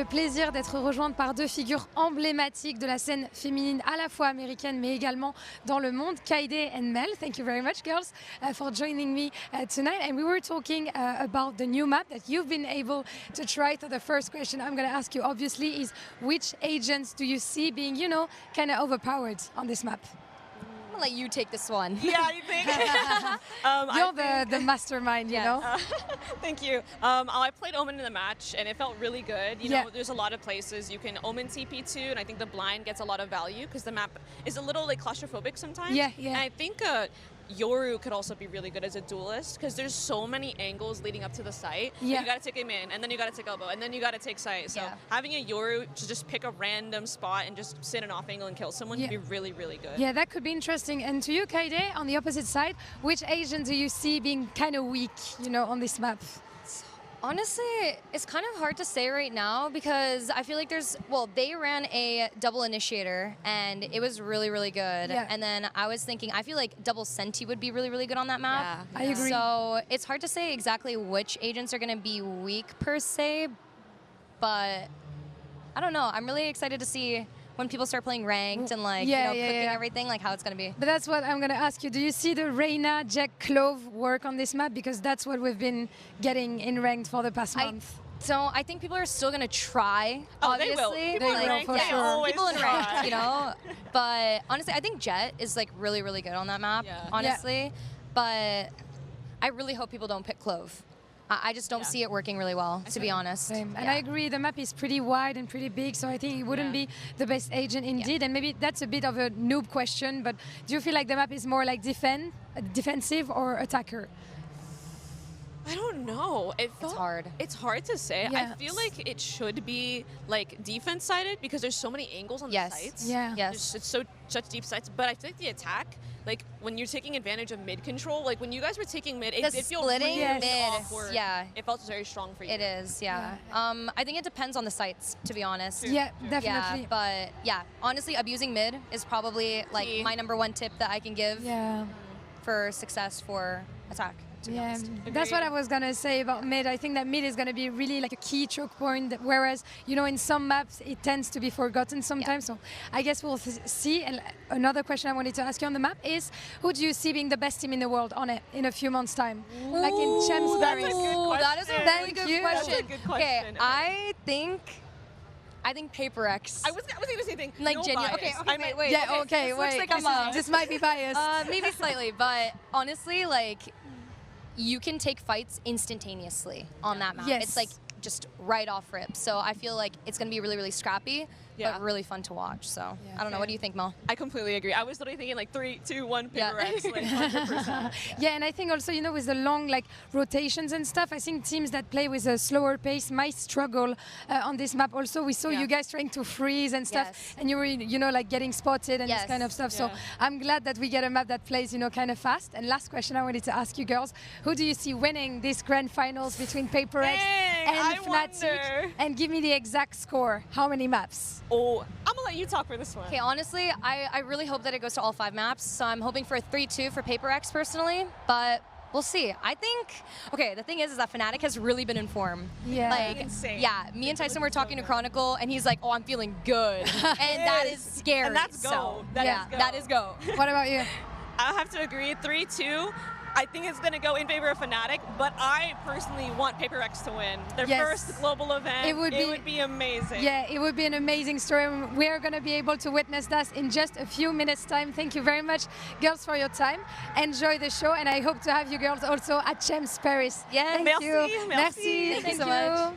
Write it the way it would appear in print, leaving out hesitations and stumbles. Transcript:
le plaisir d'être rejointe par deux figures emblématiques de la scène féminine à la fois américaine mais également dans le monde, Kyedae and Mel. Thank you very much, girls, for joining me tonight. And we were talking about the new map that you've been able to try. So the first question I'm going to ask you, obviously, is which agents do you see being, you know, kind of overpowered on this map? I'm gonna let you take this one. Yeah, you think? You're the mastermind, you know? Thank you. I played Omen in the match, and it felt really good. You know, there's a lot of places you can Omen TP2, and I think the blind gets a lot of value because the map is a little like claustrophobic sometimes. Yeah. And I think Yoru could also be really good as a duelist because there's so many angles leading up to the site. Yeah. You got to take him in, and then you got to take elbow, and then you got to take sight. So having a Yoru to just pick a random spot and just sit an off angle and kill someone would be really, really good. Yeah, that could be interesting. And to you, Kyedae, on the opposite side, which agent do you see being kind of weak, you know, on this map? Honestly, it's kind of hard to say right now because I feel like they ran a double initiator and it was really, really good. Yeah. And then I was thinking, I feel like double Senti would be really, really good on that map. I agree. So it's hard to say exactly which agents are going to be weak per se, but I don't know. I'm really excited to see when people start playing ranked and like cooking everything, like how it's going to be. But that's what I'm going to ask you. Do you see the Reyna, Jack, Clove work on this map? Because that's what we've been getting in ranked for the past month. So I think people are still going to try, obviously. They will. People in ranked, for sure. People in ranked, you know. But honestly, I think Jet is like really, really good on that map, honestly. But I really hope people don't pick Clove. I just don't see it working really well, to be honest. Same. And I agree, the map is pretty wide and pretty big, so I think it wouldn't be the best agent indeed. And maybe that's a bit of a noob question, but do you feel like the map is more like defensive or attacker? I don't know. It's hard. It's hard to say. Yeah. I feel like it should be like defense sided because there's so many angles on the sites. Yeah. Yes. It's such deep sites. But I feel like the attack, like when you're taking advantage of mid control, like when you guys were taking mid, it did feel really mid. awkward. Yeah. It felt very strong for you. It is, I think it depends on the sites, to be honest. Yeah, definitely. Yeah, but yeah, honestly, abusing mid is probably like my #1 tip that I can give for success for attack. Yeah, that's what I was going to say about mid. I think that mid is going to be really like a key choke point, whereas, you know, in some maps, it tends to be forgotten sometimes. So I guess we'll see. And another question I wanted to ask you on the map is, who do you see being the best team in the world on it in a few months' time? Like in Champs Paris. That is a really good question. That's a good question. Okay, I think Paper X. I was going to say thing. Like no genuine. bias. Okay, wait. Yeah, okay, This wait. looks like This might be biased. Maybe slightly, but honestly, like, you can take fights instantaneously on that map. Yes. It's like just right off rip. So I feel like it's going to be really, really scrappy, but really fun to watch. So I don't know. What do you think, Mel? I completely agree. I was literally thinking like 3, 2, 1, Paper X, like 100%. Yeah, and I think also, you know, with the long like rotations and stuff, I think teams that play with a slower pace might struggle on this map. Also, we saw you guys trying to freeze and stuff, and you were, you know, like getting spotted and this kind of stuff. So I'm glad that we get a map that plays, you know, kind of fast. And last question I wanted to ask you girls, who do you see winning these grand finals between Paper X and Fnatic? And give me the exact score. How many maps? Oh, I'm gonna let you talk for this one. Okay, honestly, I really hope that it goes to all 5 maps. So I'm hoping for a 3-2 for Paper X personally, but we'll see. I think, okay, the thing is that Fnatic has really been in form. Yeah. Like, insane. Yeah, me and Tyson were talking to Chronicle, and he's like, oh, I'm feeling good. And that is scary. And that's go. So, That is go. What about you? I have to agree, 3-2. I think it's going to go in favor of Fnatic, but I personally want Paper X to win. Their first global event, it would be amazing. Yeah, it would be an amazing story. We're going to be able to witness that in just a few minutes' time. Thank you very much, girls, for your time. Enjoy the show, and I hope to have you girls also at Champs Paris. Yeah, Thank you. Merci. Thank you so much.